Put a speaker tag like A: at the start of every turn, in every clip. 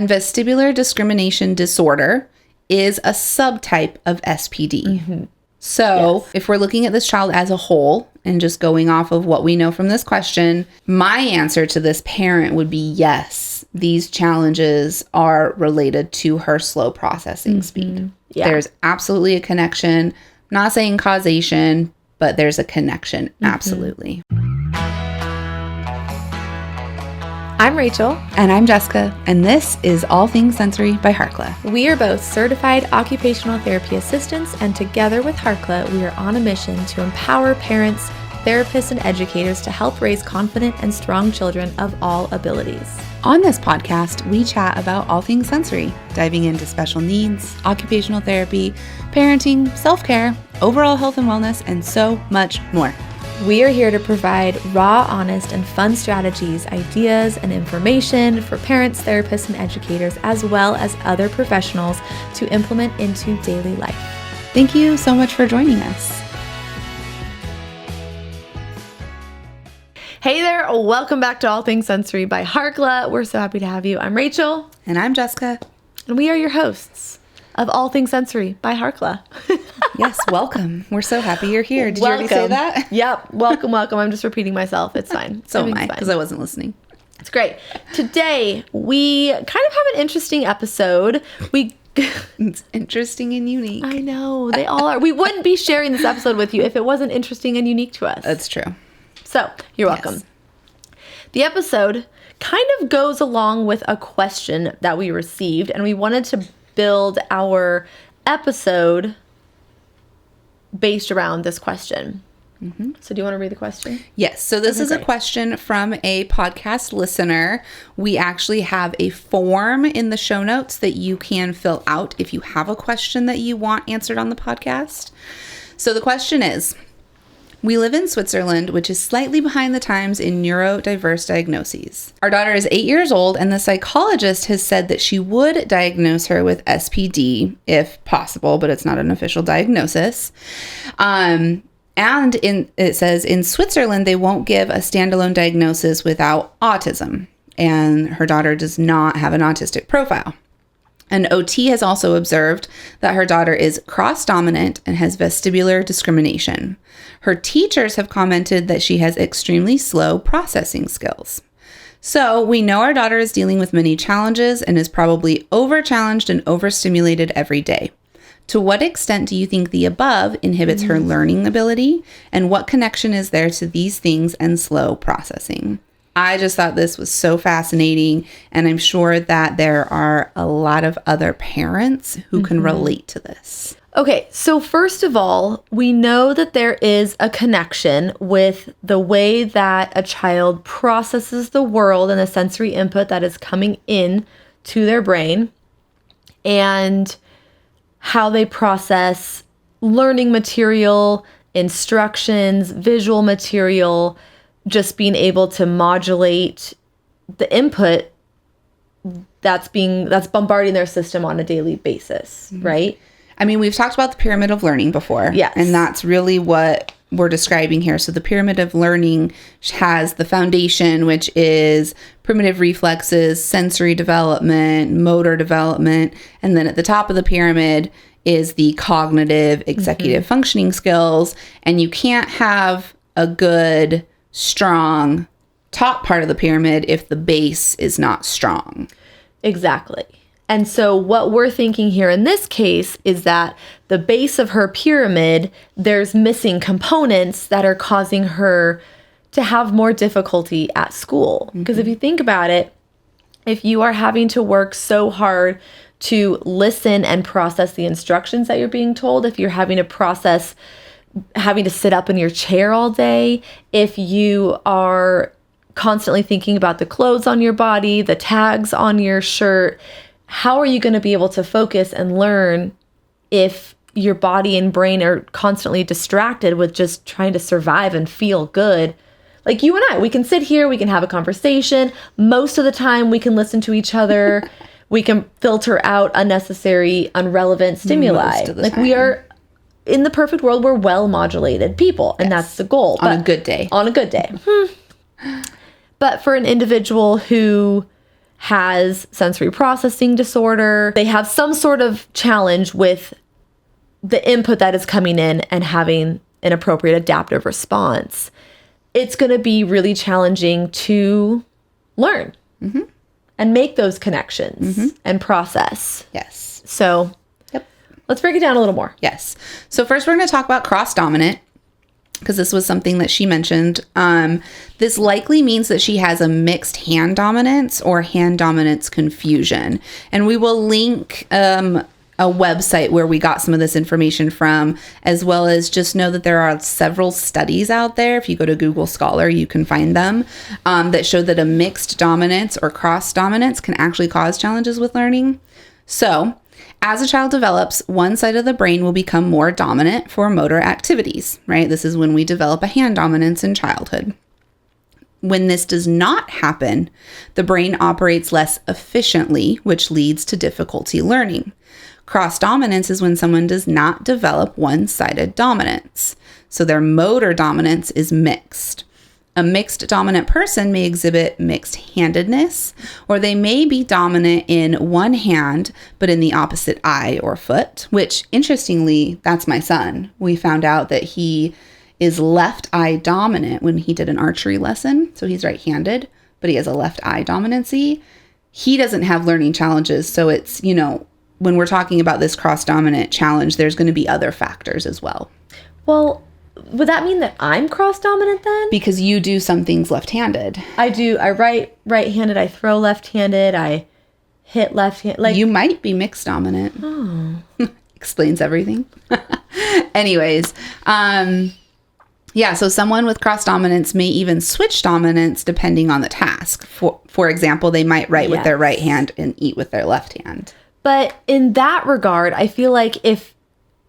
A: Vestibular discrimination disorder is a subtype of SPD.
B: Mm-hmm.
A: So if we're looking at this child as a whole and just going off of what we know from this question, my answer to this parent would be yes, these challenges are related to her slow processing speed.
B: Yeah.
A: There's absolutely a connection. I'm not saying causation, but there's a connection. Absolutely.
B: I'm Rachel.
A: And I'm Jessica, and this is All Things Sensory by Harkla.
B: We are both certified occupational therapy assistants, and together with Harkla, we are on a mission to empower parents, therapists, and educators to help raise confident and strong children of all abilities.
A: On this podcast, we chat about all things sensory, diving into special needs, occupational therapy, parenting, self-care, overall health and wellness, and so much more.
B: We are here to provide raw, honest, and fun strategies, ideas, and information for parents, therapists, and educators, as well as other professionals to implement into daily life.
A: Thank you so much for joining us.
B: Hey there, welcome back to All Things Sensory by Harkla. We're so happy to have you. I'm Rachel.
A: And I'm Jessica.
B: And we are your hosts of All Things Sensory by Harkla.
A: Yes, welcome. We're so happy you're here. Did you already say that?
B: Yep. Welcome. I'm just repeating myself. It's fine.
A: So am I, because I wasn't listening.
B: It's great. Today, we kind of have an interesting episode.
A: It's interesting and unique.
B: I know. They all are. We wouldn't be sharing this episode with you if it wasn't interesting and unique to us.
A: That's true.
B: So, you're welcome.
A: Yes.
B: The episode kind of goes along with a question that we received, and we wanted to build our episode based around this question. Mm-hmm. So do you want to read the question?
A: Yes. So this is a question from a podcast listener. We actually have a form in the show notes that you can fill out if you have a question that you want answered on the podcast. So the question is, we live in Switzerland, which is slightly behind the times in neurodiverse diagnoses. Our daughter is 8 years old, and the psychologist has said that she would diagnose her with SPD if possible, but it's not an official diagnosis. It says in Switzerland, they won't give a standalone diagnosis without autism, and her daughter does not have an autistic profile. An OT has also observed that her daughter is cross-dominant and has vestibular discrimination. Her teachers have commented that she has extremely slow processing skills. So we know our daughter is dealing with many challenges and is probably over-challenged and overstimulated every day. To what extent do you think the above inhibits her learning ability? And what connection is there to these things and slow processing? I just thought this was so fascinating, and I'm sure that there are a lot of other parents who can relate to this.
B: Okay, so first of all, we know that there is a connection with the way that a child processes the world and the sensory input that is coming in to their brain, and how they process learning material, instructions, visual material, just being able to modulate the input that's bombarding their system on a daily basis, right?
A: I mean, we've talked about the pyramid of learning before.
B: Yes.
A: And that's really what we're describing here. So the pyramid of learning has the foundation, which is primitive reflexes, sensory development, motor development. And then at the top of the pyramid is the cognitive, executive functioning skills. And you can't have a good, strong top part of the pyramid if the base is not strong.
B: Exactly. And so what we're thinking here in this case is that the base of her pyramid, there's missing components that are causing her to have more difficulty at school. Because if you think about it, if you are having to work so hard to listen and process the instructions that you're being told, if you're having to sit up in your chair all day, if you are constantly thinking about the clothes on your body, the tags on your shirt, how are you going to be able to focus and learn if your body and brain are constantly distracted with just trying to survive and feel good? Like you and I, we can sit here, we can have a conversation. Most of the time we can listen to each other. We can filter out unnecessary, irrelevant stimuli. Like we are, in the perfect world, we're well-modulated people, and that's the goal.
A: On a good day.
B: On a good day. But for an individual who has sensory processing disorder, they have some sort of challenge with the input that is coming in and having an appropriate adaptive response, it's going to be really challenging to learn and make those connections and process.
A: Yes.
B: So let's break it down a little more.
A: Yes. So first we're going to talk about cross-dominant, because this was something that she mentioned. This likely means that she has a mixed hand dominance or hand dominance confusion. And we will link a website where we got some of this information from, as well as just know that there are several studies out there. If you go to Google Scholar, you can find them that show that a mixed dominance or cross dominance can actually cause challenges with learning. So as a child develops, one side of the brain will become more dominant for motor activities, right? This is when we develop a hand dominance in childhood. When this does not happen, the brain operates less efficiently, which leads to difficulty learning. Cross dominance is when someone does not develop one-sided dominance. So their motor dominance is mixed. A mixed dominant person may exhibit mixed handedness, or they may be dominant in one hand, but in the opposite eye or foot, which interestingly, that's my son. We found out that he is left eye dominant when he did an archery lesson. So he's right-handed, but he has a left eye dominancy. He doesn't have learning challenges. So it's, when we're talking about this cross-dominant challenge, there's going to be other factors as well.
B: Well, would that mean that I'm cross-dominant then?
A: Because you do some things left-handed.
B: I do. I right-handed. I throw left-handed. I hit left-handed.
A: You might be mixed dominant.
B: Oh.
A: Explains everything. Anyways, so someone with cross-dominance may even switch dominance depending on the task. For example, they might write with their right hand and eat with their left hand.
B: But in that regard, I feel like if,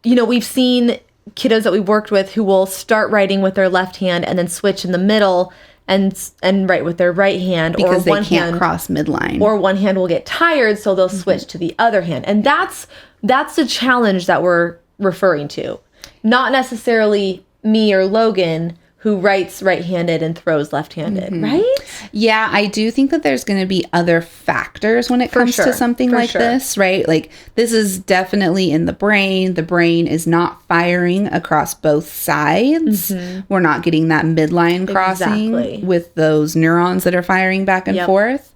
B: we've seen kiddos that we worked with who will start writing with their left hand and then switch in the middle and write with their right hand,
A: because they can't cross midline,
B: or one hand will get tired, so they'll switch to the other hand. And that's the challenge that we're referring to, not necessarily me or Logan, who writes right-handed and throws left-handed, right?
A: Yeah, I do think that there's going to be other factors when it comes to something like this, right? Like, this is definitely in the brain. The brain is not firing across both sides. We're not getting that midline crossing with those neurons that are firing back and forth.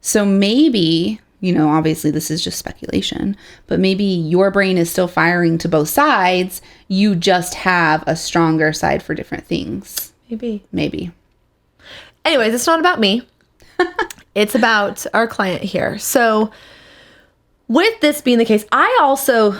A: So maybe, obviously this is just speculation, but maybe your brain is still firing to both sides. You just have a stronger side for different things. Maybe.
B: Anyways, it's not about me. It's about our client here. So with this being the case, I also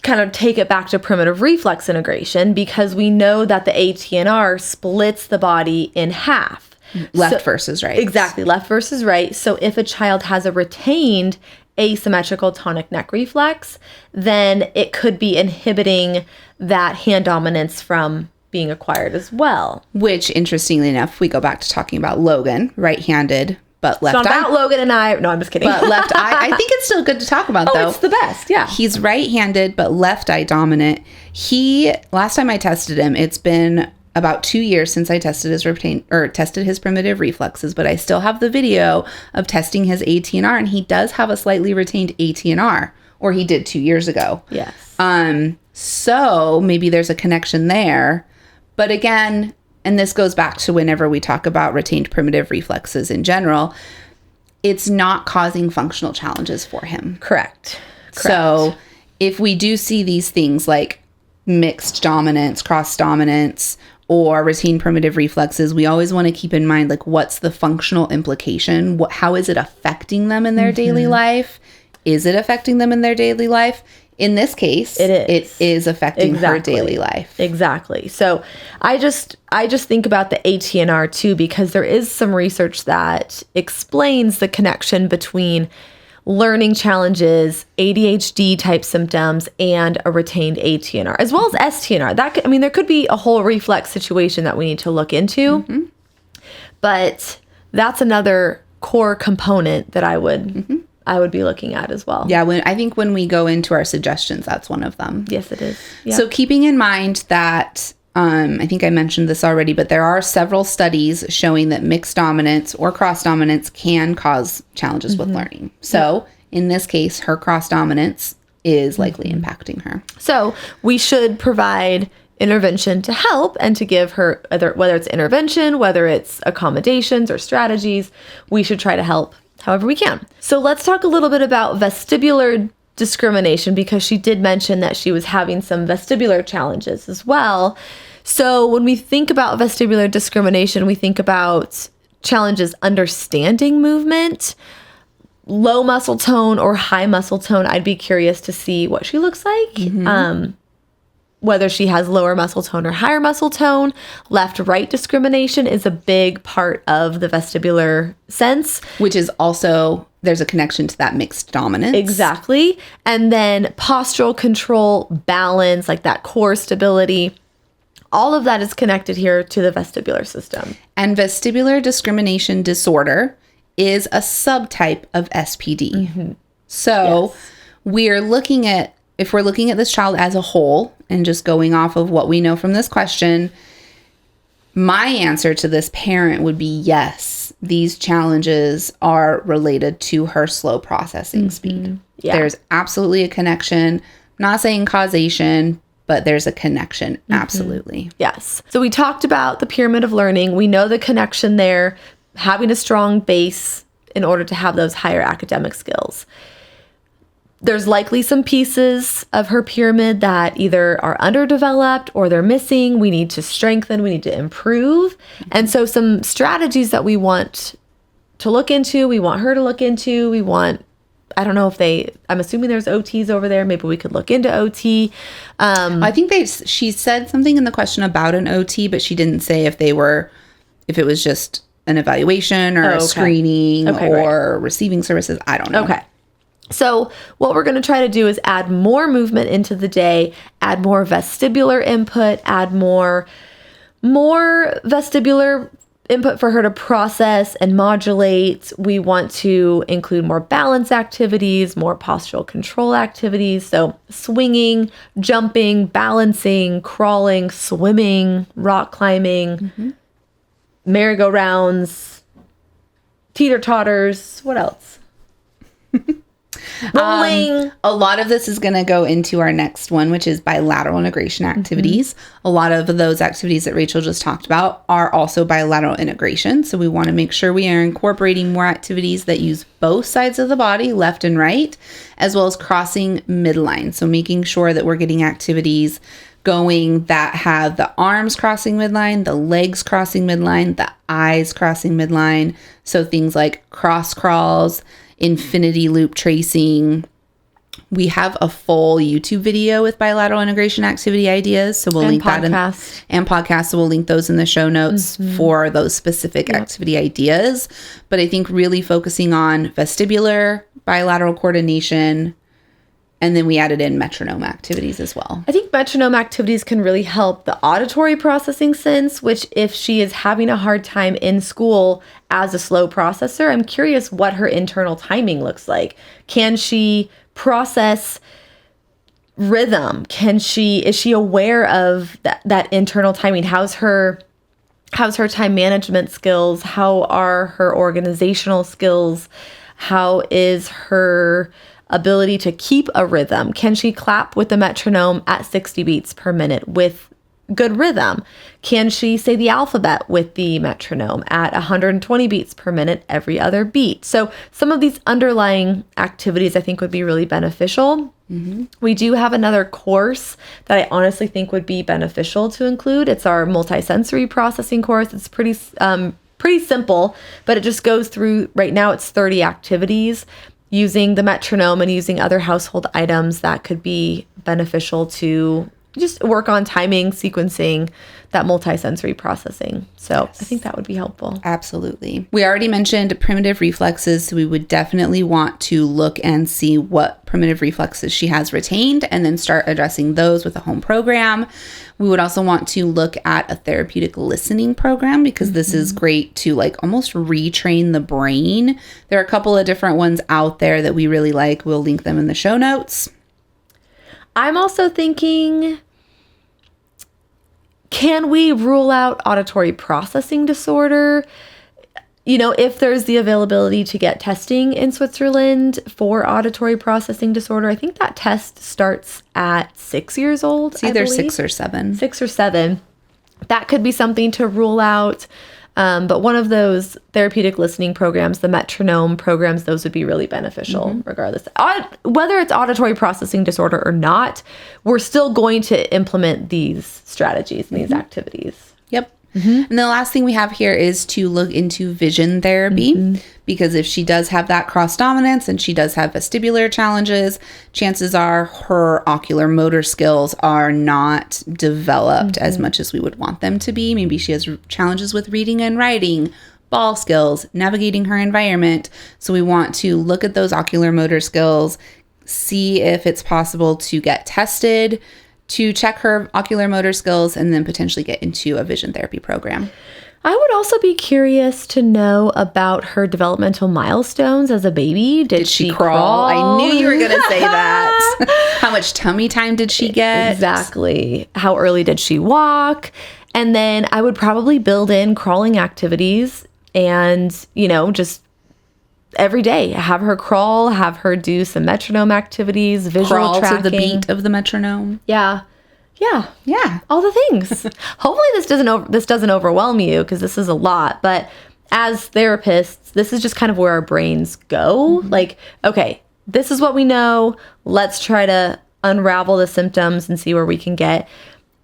B: kind of take it back to primitive reflex integration, because we know that the ATNR splits the body in half.
A: Left versus right.
B: Exactly. Left versus right. So if a child has a retained asymmetrical tonic neck reflex, then it could be inhibiting that hand dominance from being acquired as well.
A: Which, interestingly enough, we go back to talking about Logan, right-handed, but left eye.
B: It's not about Logan and I. No, I'm just kidding.
A: But left eye. I think it's still good to talk about, though.
B: It's the best. Yeah.
A: He's right-handed, but left eye dominant. Last time I tested him, it's been about 2 years since I tested his primitive reflexes, but I still have the video of testing his ATNR, and he does have a slightly retained ATNR, or he did 2 years ago.
B: Yes.
A: So maybe there's a connection there. But again, and this goes back to whenever we talk about retained primitive reflexes in general, it's not causing functional challenges for him.
B: Correct.
A: So if we do see these things like mixed dominance, cross dominance, or retained primitive reflexes, we always want to keep in mind, like, what's the functional implication? How is it affecting them in their daily life? Is it affecting them in their daily life? In this case, it is affecting her daily life.
B: Exactly. So I just think about the ATNR too, because there is some research that explains the connection between learning challenges, ADHD type symptoms, and a retained ATNR, as well as STNR. There could be a whole reflex situation that we need to look into, but that's another core component that I would be looking at as well.
A: Yeah, I think when we go into our suggestions, that's one of them.
B: Yes, it is. Yep.
A: So keeping in mind that I think I mentioned this already, but there are several studies showing that mixed dominance or cross dominance can cause challenges with learning. So in this case, her cross dominance is likely impacting her.
B: So we should provide intervention to help and to give her, whether it's intervention, whether it's accommodations or strategies, we should try to help however we can. So let's talk a little bit about vestibular discrimination, because she did mention that she was having some vestibular challenges as well. So when we think about vestibular discrimination, we think about challenges understanding movement, low muscle tone or high muscle tone. I'd be curious to see what she looks like. Whether she has lower muscle tone or higher muscle tone. Left-right discrimination is a big part of the vestibular sense.
A: Which is also, there's a connection to that mixed dominance.
B: Exactly. And then postural control, balance, like that core stability. All of that is connected here to the vestibular system.
A: And vestibular discrimination disorder is a subtype of SPD. So we're looking at, if we're looking at this child as a whole and just going off of what we know from this question, my answer to this parent would be yes, these challenges are related to her slow processing speed.
B: Yeah.
A: There's absolutely a connection. I'm not saying causation, but there's a connection. Absolutely.
B: Yes. So we talked about the pyramid of learning. We know the connection there, having a strong base in order to have those higher academic skills. There's likely some pieces of her pyramid that either are underdeveloped or they're missing. We need to strengthen, we need to improve. And so some strategies that we want to look into, we want her to look into, we want, I don't know if I'm assuming there's OTs over there. Maybe we could look into OT.
A: I think she said something in the question about an OT, but she didn't say if it was just an evaluation or a screening or receiving services. I don't know.
B: Okay. So what we're going to try to do is add more movement into the day, add more vestibular input, add more vestibular input for her to process and modulate. We want to include more balance activities, more postural control activities. So swinging, jumping, balancing, crawling, swimming, rock climbing, merry-go-rounds, teeter-totters. What else? Rolling.
A: A lot of this is going to go into our next one, which is bilateral integration activities. A lot of those activities that Rachel just talked about are also bilateral integration. So we want to make sure we are incorporating more activities that use both sides of the body, left and right, as well as crossing midline. So making sure that we're getting activities going that have the arms crossing midline, the legs crossing midline, the eyes crossing midline. So things like cross crawls, infinity loop tracing. We have a full YouTube video with bilateral integration activity ideas. So we'll link that and podcasts. So we'll link those in the show notes for those specific activity ideas. But I think really focusing on vestibular, bilateral coordination, and then we added in metronome activities as well.
B: I think metronome activities can really help the auditory processing sense, which if she is having a hard time in school as a slow processor, I'm curious what her internal timing looks like. Can she process rhythm? Is she aware of that internal timing? How's her time management skills? How are her organizational skills? How is her ability to keep a rhythm? Can she clap with the metronome at 60 beats per minute with good rhythm? Can she say the alphabet with the metronome at 120 beats per minute every other beat? So some of these underlying activities I think would be really beneficial. We do have another course that I honestly think would be beneficial to include. It's our multisensory processing course. It's pretty simple, but it just goes through, right now it's 30 activities using the metronome and using other household items that could be beneficial to just work on timing, sequencing, that multisensory processing. So I think that would be helpful.
A: Absolutely. We already mentioned primitive reflexes, so we would definitely want to look and see what primitive reflexes she has retained and then start addressing those with a home program. We would also want to look at a therapeutic listening program because this is great to like almost retrain the brain. There are a couple of different ones out there that we really like. We'll link them in the show notes.
B: I'm also thinking, Can we rule out auditory processing disorder? If there's the availability to get testing in Switzerland for auditory processing disorder, I think that test starts at 6 years old.
A: It's either 6 or 7.
B: 6 or 7. That could be something to rule out. But one of those therapeutic listening programs, the metronome programs, those would be really beneficial regardless. Whether it's auditory processing disorder or not, we're still going to implement these strategies and these activities.
A: Yep. And the last thing we have here is to look into vision therapy, because if she does have that cross dominance and she does have vestibular challenges, chances are her ocular motor skills are not developed as much as we would want them to be. Maybe she has challenges with reading and writing, ball skills, navigating her environment. So we want to look at those ocular motor skills, see if it's possible to get tested to check her ocular motor skills, and then potentially get into a vision therapy program.
B: I would also be curious to know about her developmental milestones as a baby. Did she crawl?
A: I knew you were going to say that. How much tummy time did she get?
B: Exactly. How early did she walk? And then I would probably build in crawling activities and, just every day have her crawl, have her do some metronome activities, visual tracking.
A: To the beat of the metronome.
B: Yeah. All the things. Hopefully this doesn't overwhelm you, because this is a lot. But as therapists, this is just kind of where our brains go. Like, okay, this is what we know. Let's try to unravel the symptoms and see where we can get.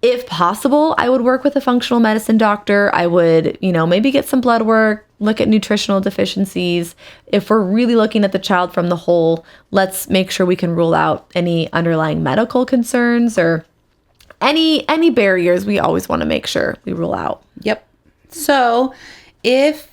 B: If possible, I would work with a functional medicine doctor. I would, maybe get some blood work, look at nutritional deficiencies. If we're really looking at the child from the whole, let's make sure we can rule out any underlying medical concerns or any barriers. We always want to make sure we rule out.
A: Yep. So if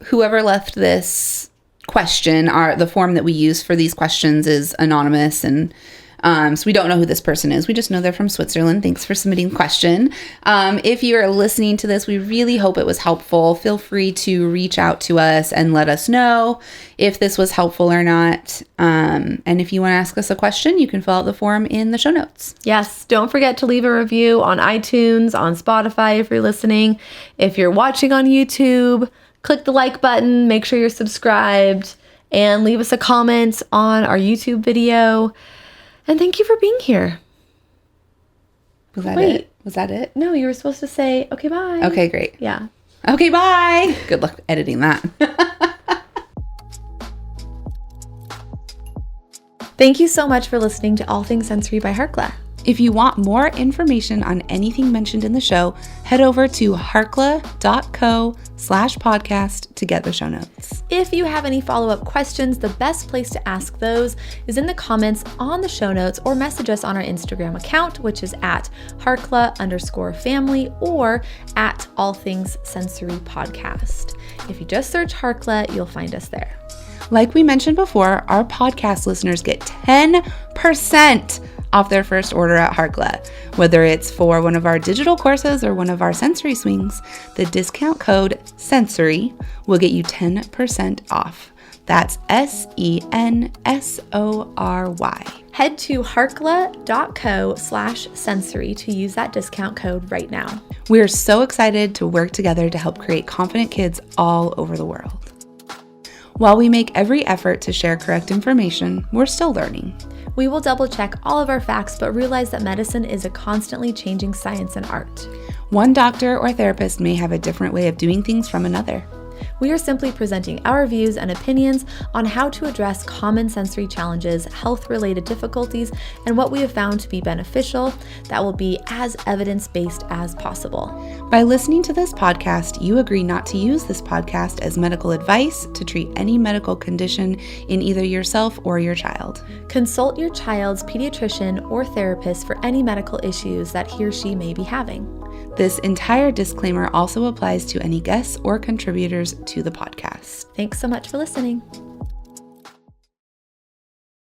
A: whoever left this question, the form that we use for these questions is anonymous, and so we don't know who this person is. We just know they're from Switzerland. Thanks for submitting the question. If you are listening to this, we really hope it was helpful. Feel free to reach out to us and let us know if this was helpful or not. And if you want to ask us a question, you can fill out the form in the show notes.
B: Yes. Don't forget to leave a review on iTunes, on Spotify if you're listening. If you're watching on YouTube, click the like button. Make sure you're subscribed and leave us a comment on our YouTube video. And thank you for being here.
A: Was that it? Was that it?
B: No, you were supposed to say, okay, bye.
A: Okay, great.
B: Yeah.
A: Okay, bye. Good luck editing that.
B: Thank you so much for listening to All Things Sensory by Harkla.
A: If you want more information on anything mentioned in the show, head over to harkla.co/podcast to get the show notes.
B: If you have any follow-up questions, the best place to ask those is in the comments on the show notes, or message us on our Instagram account, which is at harkla_family or at All Things Sensory Podcast. If you just search Harkla, you'll find us there.
A: Like we mentioned before, our podcast listeners get 10% off their first order at Harkla. Whether it's for one of our digital courses or one of our sensory swings, the discount code SENSORY will get you 10% off. That's SENSORY.
B: Head to harkla.co/sensory to use that discount code right now.
A: We are so excited to work together to help create confident kids all over the world. While we make every effort to share correct information, we're still learning.
B: We will double check all of our facts, but realize that medicine is a constantly changing science and art.
A: One doctor or therapist may have a different way of doing things from another.
B: We are simply presenting our views and opinions on how to address common sensory challenges, health-related difficulties, and what we have found to be beneficial that will be as evidence-based as possible.
A: By listening to this podcast, you agree not to use this podcast as medical advice to treat any medical condition in either yourself or your child.
B: Consult your child's pediatrician or therapist for any medical issues that he or she may be having.
A: This entire disclaimer also applies to any guests or contributors to the podcast.
B: Thanks so much for listening.